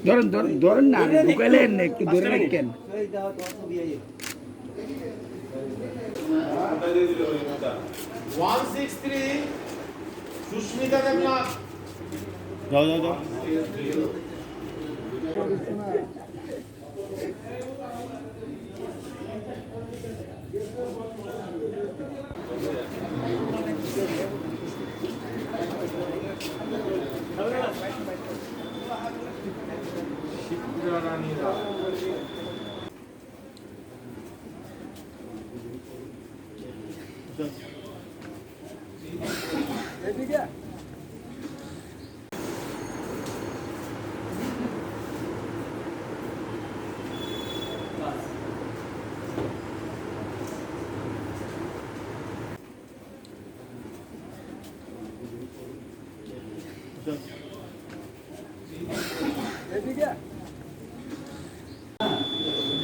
ধরেন ধরেন ধরেন না ঢুকাইলেন না একটু ধরে রাখেন। সুস্মিতা দেবনাথ যাও যাও যাও। শিবপুরা রানী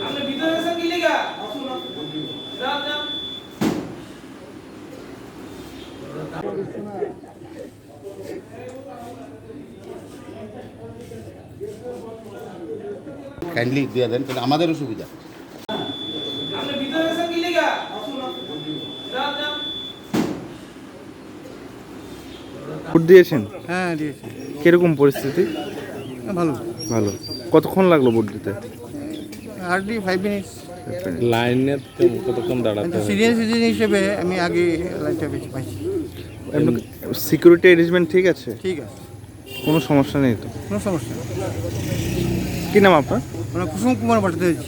আপনি ভিতরে আছেন কি লাগা? যাও যাও। কাইন্ডলি দিয়ে দেন, তাহলে আমাদেরও সুবিধা। আপনি ভিতরে আছেন কি লাগা? যাও যাও। ভোট দিয়েছেন? হ্যাঁ দিয়েছি। কিরকম পরিস্থিতি? ভালো। ভালো। কতক্ষণ লাগলো ভোট দিতে? Hardly 5 minutes. লাইনে কতক্ষণ দাঁড়াতে হয়? সিনিয়র সিটিজেন হিসেবে আমি আগে লাইনটা বেশি পাইছি। সিকিউরিটি অ্যারেঞ্জমেন্ট ঠিক আছে? ঠিক আছে, কোনো সমস্যা নেই তো? কোনো সমস্যা নেই। কি নাম আপনার? মানে কুসুম কুমার ভট্টাচার্য।